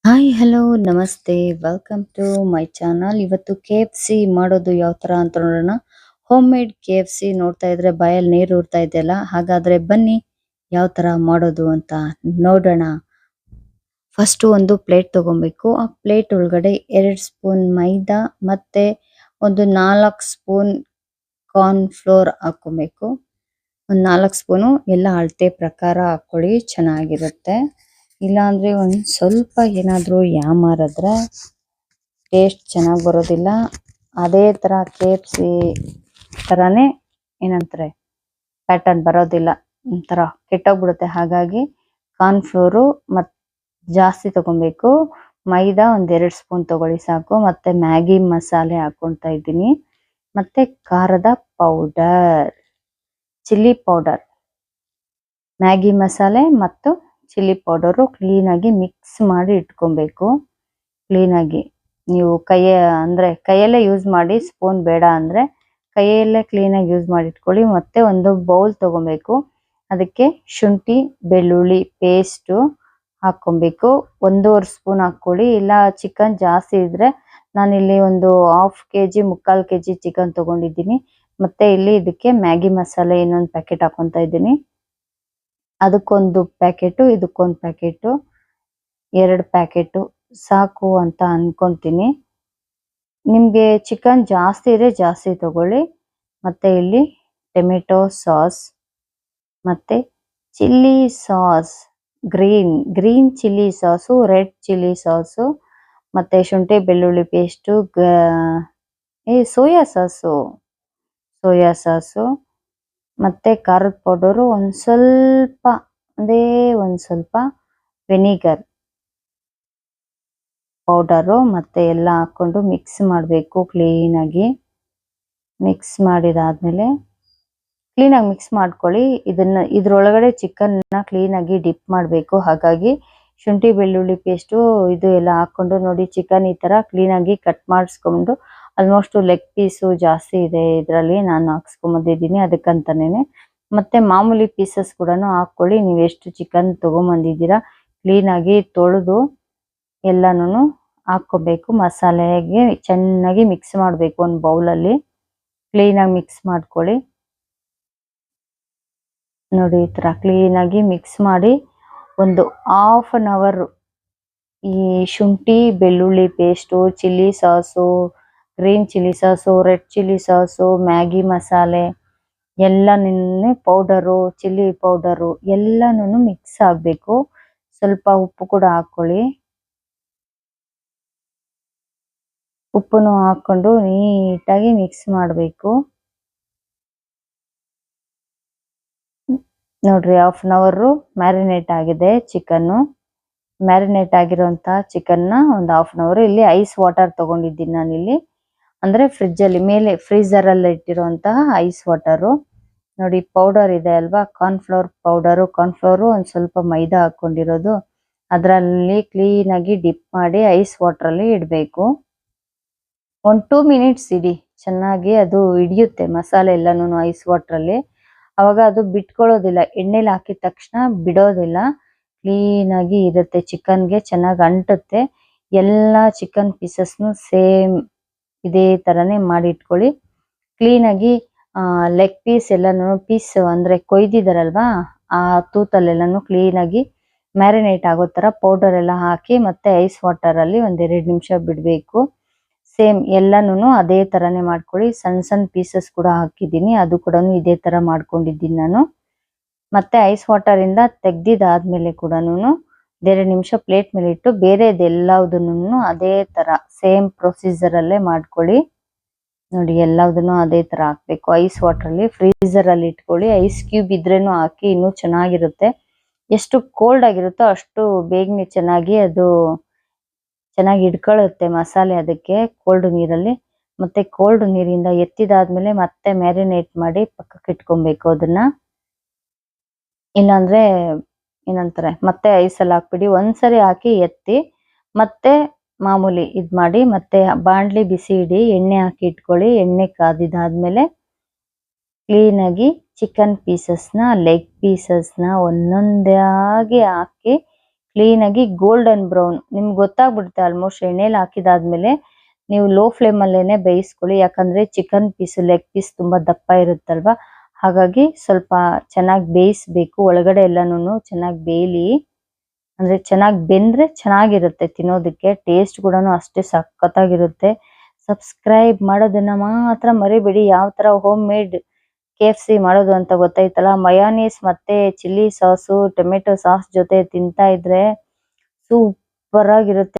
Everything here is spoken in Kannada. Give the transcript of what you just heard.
ಹಾಯ್ ಹಲೋ ನಮಸ್ತೆ ವೆಲ್ಕಮ್ ಟು ಮೈ ಚಾನಲ್. ಇವತ್ತು KFC ಮಾಡೋದು ಯಾವ ತರ ಅಂತ ನೋಡೋಣ. ಹೋಮ್ ಮೇಡ್ KFC ನೋಡ್ತಾ ಇದ್ರೆ ಬಾಯಲ್ಲಿ ನೀರು ಊರ್ತಾ ಇದೆಯಲ್ಲ, ಹಾಗಾದ್ರೆ ಬನ್ನಿ ಯಾವ ತರ ಮಾಡೋದು ಅಂತ ನೋಡೋಣ. ಫಸ್ಟ್ ಒಂದು ಪ್ಲೇಟ್ ತಗೊಬೇಕು. ಆ ಪ್ಲೇಟ್ ಒಳಗಡೆ 2 ಸ್ಪೂನ್ ಮೈದಾ ಮತ್ತೆ ಒಂದು 4 ಸ್ಪೂನ್ ಕಾರ್ನ್ ಫ್ಲೋರ್ ಹಾಕೊಬೇಕು. ಒಂದು 4 ಸ್ಪೂನು ಎಲ್ಲ ಅಳತೆ ಪ್ರಕಾರ ಹಾಕೊಳ್ಳಿ, ಚೆನ್ನಾಗಿರುತ್ತೆ. ಇಲ್ಲಾಂದ್ರೆ ಒಂದ್ ಸ್ವಲ್ಪ ಏನಾದ್ರೂ ಯಾಮಾರಿದ್ರೆ ಟೇಸ್ಟ್ ಚೆನ್ನಾಗಿ ಬರೋದಿಲ್ಲ. ಅದೇ ತರ KFC ತರಾನೇ ಏನಂತಾರೆ ಪ್ಯಾಟರ್ನ್ ಬರೋದಿಲ್ಲ, ಒಂಥರ ಕೆಟ್ಟೋಗ್ಬಿಡುತ್ತೆ. ಹಾಗಾಗಿ ಕಾರ್ನ್ ಫ್ಲೋರು ಜಾಸ್ತಿ ತಗೊಬೇಕು. ಮೈದಾ ಒಂದ್ 2 ಸ್ಪೂನ್ ತಗೊಳ್ಳಿ ಸಾಕು. ಮತ್ತೆ ಮ್ಯಾಗಿ ಮಸಾಲೆ ಹಾಕೊಳ್ತಾ ಇದ್ದೀನಿ. ಮತ್ತೆ ಖಾರದ ಪೌಡರ್, ಚಿಲ್ಲಿ ಪೌಡರ್, ಮ್ಯಾಗಿ ಮಸಾಲೆ ಮತ್ತು ಚಿಲ್ಲಿ ಪೌಡರು ಕ್ಲೀನ್ ಆಗಿ ಮಿಕ್ಸ್ ಮಾಡಿ ಇಟ್ಕೊಬೇಕು. ಕ್ಲೀನ್ ಆಗಿ ನೀವು ಕೈಯಲ್ಲೇ ಯೂಸ್ ಮಾಡಿ, ಸ್ಪೂನ್ ಬೇಡ ಅಂದ್ರೆ ಕೈಯಲ್ಲೇ ಕ್ಲೀನ್ ಆಗಿ ಯೂಸ್ ಮಾಡಿ ಇಟ್ಕೊಳ್ಳಿ. ಮತ್ತೆ ಒಂದು ಬೌಲ್ ತಗೊಬೇಕು. ಅದಕ್ಕೆ ಶುಂಠಿ ಬೆಳ್ಳುಳ್ಳಿ ಪೇಸ್ಟ್ ಹಾಕೊಬೇಕು. 1.5 ಸ್ಪೂನ್ ಹಾಕೊಳ್ಳಿ. ಇಲ್ಲ ಚಿಕನ್ ಜಾಸ್ತಿ ಇದ್ರೆ ನಾನಿಲ್ಲಿ ಒಂದು 1/2 kg 3/4 kg ಚಿಕನ್ ತಗೊಂಡಿದ್ದೀನಿ. ಮತ್ತೆ ಇಲ್ಲಿ ಇದಕ್ಕೆ ಮ್ಯಾಗಿ ಮಸಾಲೆ ಇನ್ನೊಂದು ಪ್ಯಾಕೆಟ್ ಹಾಕೊಂತ ಇದ್ದೀನಿ. ಅದಕ್ಕೊಂದು ಪ್ಯಾಕೆಟು, ಇದಕ್ಕೊಂದು ಪ್ಯಾಕೆಟು, 2 ಪ್ಯಾಕೆಟು ಸಾಕು ಅಂತ ಅನ್ಕೊಂತೀನಿ. ನಿಮ್ಗೆ ಚಿಕನ್ ಜಾಸ್ತಿ ಇದ್ರೆ ಜಾಸ್ತಿ ತಗೊಳ್ಳಿ. ಮತ್ತೆ ಇಲ್ಲಿ ಟೊಮೆಟೊ ಸಾಸ್ ಮತ್ತೆ chilli sauce, green chilli sauce, red chilli sauce, ಮತ್ತೆ ಶುಂಠಿ ಬೆಳ್ಳುಳ್ಳಿ ಪೇಸ್ಟು, ಸೋಯಾ ಸಾಸು, ಮತ್ತೆ ಖಾರದ ಪೌಡರು, ಒಂದ್ ಸ್ವಲ್ಪ ವೆನಿಗರ್ ಪೌಡರು ಮತ್ತೆ ಎಲ್ಲ ಹಾಕೊಂಡು ಮಿಕ್ಸ್ ಮಾಡಬೇಕು. ಕ್ಲೀನಾಗಿ ಮಿಕ್ಸ್ ಮಾಡಿದಾದ್ಮೇಲೆ ಕ್ಲೀನಾಗಿ ಮಿಕ್ಸ್ ಮಾಡ್ಕೊಳ್ಳಿ. ಇದ್ರೊಳಗಡೆ ಚಿಕನ್ ಕ್ಲೀನಾಗಿ ಡಿಪ್ ಮಾಡಬೇಕು. ಹಾಗಾಗಿ ಶುಂಠಿ ಬೆಳ್ಳುಳ್ಳಿ ಪೇಸ್ಟು ಇದು ಎಲ್ಲ ಹಾಕೊಂಡು ನೋಡಿ, ಚಿಕನ್ ಈ ತರ ಕ್ಲೀನಾಗಿ ಕಟ್ ಮಾಡಿಸ್ಕೊಂಡು, ಆಲ್ಮೋಸ್ಟ್ ಲೆಗ್ ಪೀಸು ಜಾಸ್ತಿ ಇದೆ ಇದರಲ್ಲಿ, ನಾನು ಹಾಕ್ಸ್ಕೊಂಬಂದಿದ್ದೀನಿ ಅದಕ್ಕಂತಾನೇನೆ. ಮತ್ತೆ ಮಾಮೂಲಿ ಪೀಸಸ್ ಕೂಡ ಹಾಕೊಳ್ಳಿ. ನೀವು ಎಷ್ಟು ಚಿಕನ್ ತಗೊಂಬಂದಿದ್ದೀರಾ ಕ್ಲೀನಾಗಿ ತೊಳೆದು ಎಲ್ಲಾನು ಹಾಕೋಬೇಕು. ಮಸಾಲೆಗೆ ಚೆನ್ನಾಗಿ ಮಿಕ್ಸ್ ಮಾಡಬೇಕು. ಒಂದು ಬೌಲಲ್ಲಿ ಕ್ಲೀನಾಗಿ ಮಿಕ್ಸ್ ಮಾಡ್ಕೊಳ್ಳಿ. ನೋಡಿ ಈ ತರ ಕ್ಲೀನಾಗಿ ಮಿಕ್ಸ್ ಮಾಡಿ ಒಂದು 1/2 hour ಈ ಶುಂಠಿ ಬೆಳ್ಳುಳ್ಳಿ paste, chilli sauce, green chilli sauce, red chilli sauce, Maggi ಮಸಾಲೆ ಎಲ್ಲನೂ ಪೌಡರು, ಚಿಲ್ಲಿ ಪೌಡರು ಎಲ್ಲಾನು ಮಿಕ್ಸ್ ಆಗಬೇಕು. ಸ್ವಲ್ಪ ಉಪ್ಪು ಕೂಡ ಹಾಕೊಳ್ಳಿ. ಉಪ್ಪನ್ನು ಹಾಕೊಂಡು ನೀಟಾಗಿ ಮಿಕ್ಸ್ ಮಾಡಬೇಕು. ನೋಡ್ರಿ 1/2 hour ಮ್ಯಾರಿನೇಟ್ ಆಗಿದೆ ಚಿಕನ್ನು. ಮ್ಯಾರಿನೇಟ್ ಆಗಿರುವಂತ ಚಿಕನ್ನ ಒಂದು 1/2 hour ಇಲ್ಲಿ ಐಸ್ ವಾಟರ್ ತಗೊಂಡಿದ್ದೀನಿ ನಾನಿಲ್ಲಿ, ಅಂದ್ರೆ ಫ್ರಿಜ್ಜಲ್ಲಿ ಮೇಲೆ ಫ್ರೀಜರ್ ಅಲ್ಲಿ ಇಟ್ಟಿರುವಂತಹ ಐಸ್ ವಾಟರು. ನೋಡಿ ಪೌಡರ್ ಇದೆ ಅಲ್ವಾ, ಕಾರ್ನ್ಫ್ಲೋರ್ ಪೌಡರು. ಕಾರ್ನ್ಫ್ಲೋರು ಒಂದು ಸ್ವಲ್ಪ ಮೈದಾ ಹಾಕೊಂಡಿರೋದು, ಅದರಲ್ಲಿ ಕ್ಲೀನ್ ಆಗಿ ಡಿಪ್ ಮಾಡಿ ಐಸ್ ವಾಟರ್ ಅಲ್ಲಿ ಇಡಬೇಕು. ಒಂದು 2 minutes ಇಡಿ, ಚೆನ್ನಾಗಿ ಅದು ಹಿಡಿಯುತ್ತೆ ಮಸಾಲೆ ಎಲ್ಲಾನು ಐಸ್ ವಾಟರ್ ಅಲ್ಲಿ. ಅವಾಗ ಅದು ಬಿಟ್ಕೊಳ್ಳೋದಿಲ್ಲ, ಎಣ್ಣೆಲಿ ಹಾಕಿದ ತಕ್ಷಣ ಬಿಡೋದಿಲ್ಲ, ಕ್ಲೀನ್ ಆಗಿ ಇರುತ್ತೆ. ಚಿಕನ್ಗೆ ಚೆನ್ನಾಗಿ ಅಂಟುತ್ತೆ. ಎಲ್ಲ ಚಿಕನ್ ಪೀಸಸ್ನು ಸೇಮ್ ಇದೇ ತರನೇ ಮಾಡಿ ಇಟ್ಕೊಳ್ಳಿ. ಕ್ಲೀನ್ ಆಗಿ ಲೆಗ್ ಪೀಸ್ ಎಲ್ಲಾನು ಪೀಸ್ ಅಂದ್ರೆ ಕೊಯ್ದಿದಾರಲ್ವಾ, ಆ ತೂತಲ್ಲೆಲ್ಲಾನು ಕ್ಲೀನ್ ಆಗಿ ಮ್ಯಾರಿನೇಟ್ ಆಗೋ ತರ ಪೌಡರ್ ಎಲ್ಲ ಹಾಕಿ ಮತ್ತೆ ಐಸ್ ವಾಟರ್ ಅಲ್ಲಿ ಒಂದ್ 2 ನಿಮಿಷ ಬಿಡ್ಬೇಕು. ಸೇಮ್ ಎಲ್ಲಾನು ಅದೇ ತರಾನೇ ಮಾಡ್ಕೊಳ್ಳಿ. ಸಣ್ಣ ಪೀಸಸ್ ಕೂಡ ಹಾಕಿದ್ದೀನಿ, ಅದು ಕೂಡ ಇದೇ ತರ ಮಾಡ್ಕೊಂಡಿದ್ದೀನಿ ನಾನು. ಮತ್ತೆ ಐಸ್ ವಾಟರ್ ಇಂದ ತೆಗ್ದಿದಾದ್ಮೇಲೆ ಕೂಡ 2 ನಿಮಿಷ ಪ್ಲೇಟ್ ಮೇಲೆ ಇಟ್ಟು ಬೇರೆದೆಲ್ಲದನ್ನು ಅದೇ ತರ ಸೇಮ್ ಪ್ರೊಸೀಜರ್ ಅಲ್ಲೇ ಮಾಡ್ಕೊಳ್ಳಿ. ನೋಡಿ ಎಲ್ಲದನ್ನು ಅದೇ ತರ ಹಾಕ್ಬೇಕು. ಐಸ್ ವಾಟರ್ ಅಲ್ಲಿ ಫ್ರೀಜರ್ ಅಲ್ಲಿ ಇಟ್ಕೊಳ್ಳಿ. ಐಸ್ ಕ್ಯೂಬ್ ಇದ್ರೇನು ಹಾಕಿ ಇನ್ನೂ ಚೆನ್ನಾಗಿರುತ್ತೆ. ಎಷ್ಟು ಕೋಲ್ಡ್ ಆಗಿರುತ್ತೋ ಅಷ್ಟು ಬೇಗನೆ ಚೆನ್ನಾಗಿ ಹಿಡ್ಕೊಳ್ಳುತ್ತೆ ಮಸಾಲೆ ಅದಕ್ಕೆ ಕೋಲ್ಡ್ ನೀರಲ್ಲಿ. ಮತ್ತೆ ಕೋಲ್ಡ್ ನೀರಿಂದ ಎತ್ತಿದಾದ್ಮೇಲೆ ಮತ್ತೆ ಮ್ಯಾರಿನೇಟ್ ಮಾಡಿ ಪಕ್ಕಕ್ಕೆ ಇಟ್ಕೊಬೇಕು ಅದನ್ನ. ಇಲ್ಲಾಂದ್ರೆ ಏನಂತಾರೆ ಮತ್ತೆ ಐಸಲ್ಲಿ ಹಾಕ್ಬಿಡಿ. ಒಂದ್ಸರಿ ಹಾಕಿ ಎತ್ತಿ ಮತ್ತೆ ಮಾಮೂಲಿ ಇದ್ ಮಾಡಿ ಮತ್ತೆ ಬಾಣ್ಲಿ ಬಿಸಿ ಇಡಿ, ಎಣ್ಣೆ ಹಾಕಿ ಇಟ್ಕೊಳ್ಳಿ. ಎಣ್ಣೆ ಕಾದಿದಾದ್ಮೇಲೆ ಕ್ಲೀನ್ ಆಗಿ ಚಿಕನ್ ಪೀಸಸ್ನ ಲೆಗ್ ಪೀಸಸ್ನ ಒಂದೊಂದಾಗಿ ಹಾಕಿ ಕ್ಲೀನ್ ಆಗಿ ಗೋಲ್ಡನ್ ಬ್ರೌನ್ ನಿಮ್ಗೆ ಗೊತ್ತಾಗ್ಬಿಡುತ್ತೆ ಆಲ್ಮೋಸ್ಟ್ ಎಣ್ಣೆಲಿ ಹಾಕಿದಾದ್ಮೇಲೆ ನೀವು ಲೋ ಫ್ಲೇಮ್ ಅಲ್ಲೇನೆ ಬೇಯಿಸ್ಕೊಳ್ಳಿ. ಯಾಕಂದ್ರೆ ಚಿಕನ್ ಪೀಸ್ ಲೆಗ್ ಪೀಸ್ ತುಂಬಾ ದಪ್ಪ ಇರುತ್ತಲ್ವಾ, ಹಾಗಾಗಿ ಸ್ವಲ್ಪ ಚೆನ್ನಾಗಿ ಬೇಯಿಸ್ಬೇಕು. ಒಳಗಡೆ ಎಲ್ಲಾನು ಚೆನ್ನಾಗಿ ಬೇಯಲಿ, ಅಂದ್ರೆ ಚೆನ್ನಾಗಿ ಬೆಂದ್ರೆ ಚೆನ್ನಾಗಿರುತ್ತೆ ತಿನ್ನೋದಕ್ಕೆ. ಟೇಸ್ಟ್ ಕೂಡ ಅಷ್ಟೇ ಸಖತ್ತಾಗಿರುತ್ತೆ. ಸಬ್ಸ್ಕ್ರೈಬ್ ಮಾಡೋದನ್ನ ಮಾತ್ರ ಮರಿಬೇಡಿ. ಯಾವ ತರ ಹೋಮ್ ಮೇಡ್ KFC ಮಾಡೋದು ಅಂತ ಗೊತ್ತಾಯ್ತಲ್ಲ. ಮಯೋನೀಸ್ ಮತ್ತೆ ಚಿಲ್ಲಿ ಸಾಸು ಟೊಮೆಟೊ ಸಾಸ್ ಜೊತೆ ತಿಂತಾ ಇದ್ರೆ ಸೂಪರ್ ಆಗಿರುತ್ತೆ.